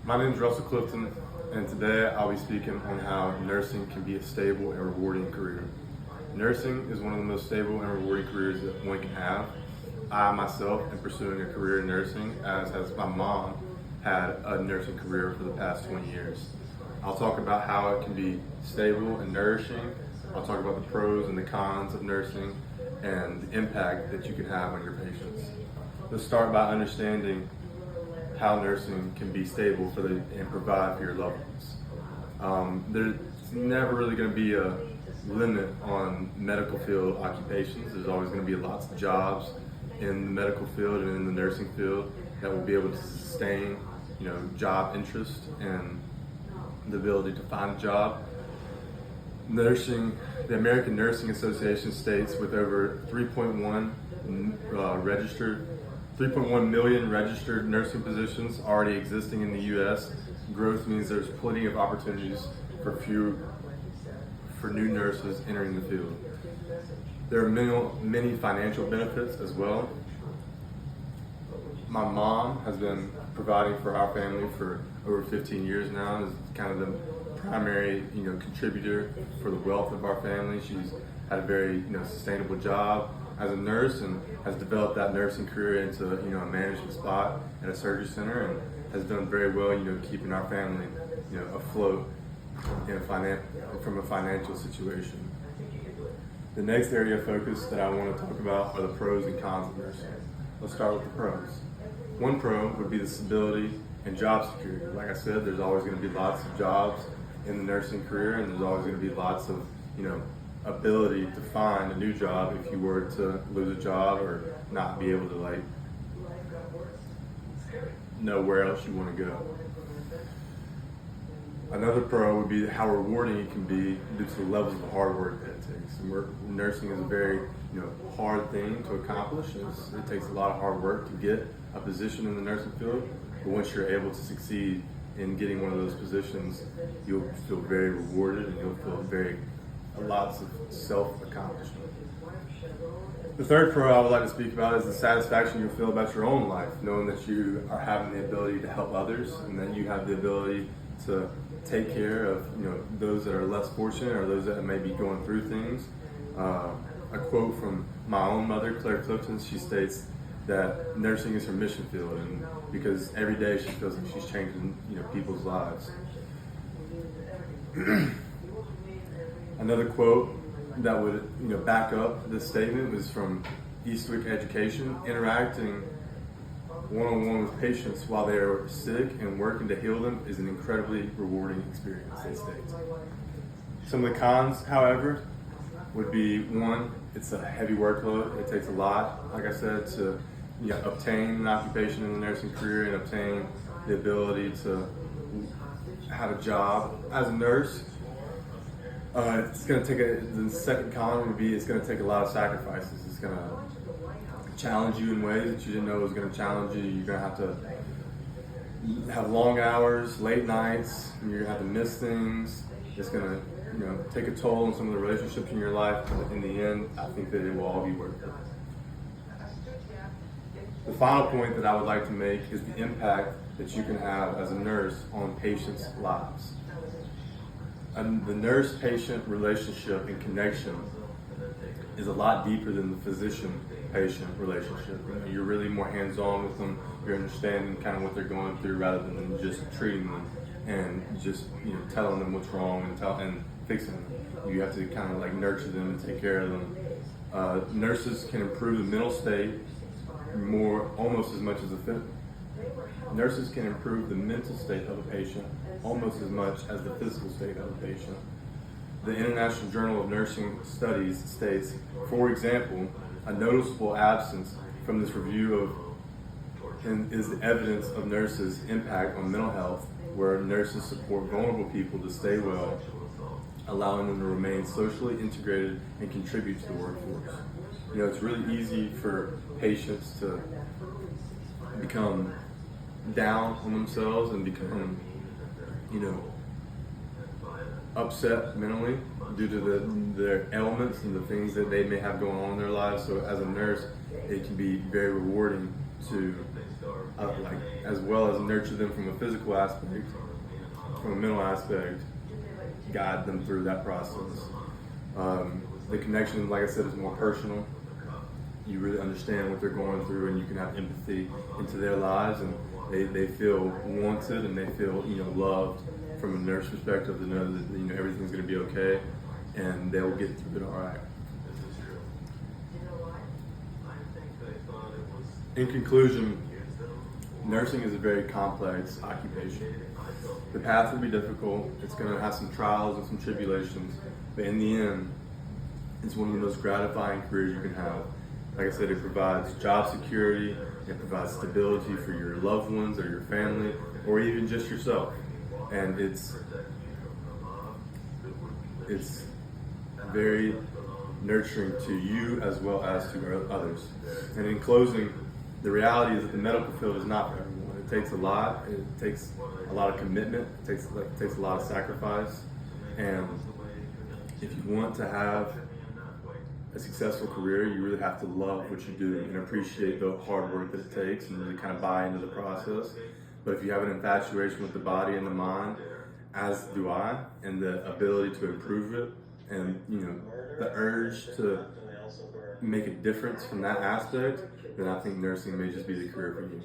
My name is Russell Clifton, and today I'll be speaking on how nursing can be a stable and rewarding career. Nursing is one of the most stable and rewarding careers that one can have. I myself am pursuing a career in nursing, as has my mom had a nursing career for the past 20 years. I'll talk about how it can be stable and nourishing. I'll talk about the pros and the cons of nursing and the impact that you can have on your patients. Let's start by understanding how nursing can be stable and provide for your loved ones. There's never really going to be a limit on medical field occupations. There's always going to be lots of jobs in the medical field and in the nursing field that will be able to sustain, job interest and the ability to find a job. Nursing, the American Nursing Association states with over 3.1 million registered nursing positions already existing in the U.S. Growth means there's plenty of opportunities for new nurses entering the field. There are many financial benefits as well. My mom has been providing for our family for over 15 years now, is kind of the primary contributor for the wealth of our family. She's had a very sustainable job as a nurse and has developed that nursing career into a management spot at a surgery center, and has done very well keeping our family afloat from a financial situation. The next area of focus that I want to talk about are the pros and cons of nursing. Let's start with the pros. One pro would be the stability and job security. Like I said, there's always going to be lots of jobs in the nursing career, and there's always going to be lots of ability to find a new job if you were to lose a job or not be able to know where else you want to go. Another pro would be how rewarding it can be due to the levels of hard work that it takes. Nursing is a very hard thing to accomplish. It takes a lot of hard work to get a position in the nursing field, but once you're able to succeed in getting one of those positions, you'll feel very rewarded and you'll feel lots of self-accomplishment. The third pro I would like to speak about is the satisfaction you'll feel about your own life, knowing that you are having the ability to help others and that you have the ability to take care of those that are less fortunate or those that may be going through things. A quote from my own mother, Claire Clifton, she states that nursing is her mission field, and because every day she feels like she's changing people's lives. Another quote that would back up this statement was from Eastwick Education: interacting one-on-one with patients while they are sick and working to heal them is an incredibly rewarding experience, they state. Some of the cons, however, would be one, it's a heavy workload. It takes a lot, like I said, to obtain an occupation in the nursing career and obtain the ability to have a job as a nurse. It's going to take the second con would be it's going to take a lot of sacrifices. It's going to challenge you in ways that you didn't know it was going to challenge you. You're going to have to have long hours, late nights, and you're going to have to miss things. It's going to take a toll on some of the relationships in your life, but in the end, I think that it will all be worth it. The final point that I would like to make is the impact that you can have as a nurse on patients' lives. And the nurse-patient relationship and connection is a lot deeper than the physician-patient relationship. You're really more hands-on with them. You're understanding kind of what they're going through rather than just treating them and just telling them what's wrong and fixing them. You have to kind of nurture them and take care of them. Nurses can improve the mental state almost as much as Nurses can improve the mental state of a patient almost as much as the physical state of a patient. The International Journal of Nursing Studies states, for example, a noticeable absence from this review is the evidence of nurses' impact on mental health, where nurses support vulnerable people to stay well, allowing them to remain socially integrated and contribute to the workforce. It's really easy for patients to become down on themselves and become, upset mentally due to their ailments and the things that they may have going on in their lives. So as a nurse, it can be very rewarding to like as well as nurture them from a physical aspect, from a mental aspect, guide them through that process. The connection, like I said, is more personal. You really understand what they're going through, and you can have empathy into their lives, and they feel wanted and they feel loved from a nurse perspective, to know that everything's going to be okay, and they'll get through it all right. In conclusion, nursing is a very complex occupation. The path will be difficult. It's going to have some trials and some tribulations, but in the end, it's one of the most gratifying careers you can have. Like I said, it provides job security, it provides stability for your loved ones or your family, or even just yourself. And it's very nurturing to you as well as to others. And in closing, the reality is that the medical field is not for everyone. It takes a lot. It takes a lot of commitment. It takes a lot of sacrifice. And if you want to have a successful career, you really have to love what you do and appreciate the hard work that it takes, and really kind of buy into the process. But if you have an infatuation with the body and the mind, as do I, and the ability to improve it, and the urge to make a difference from that aspect, then I think nursing may just be the career for you.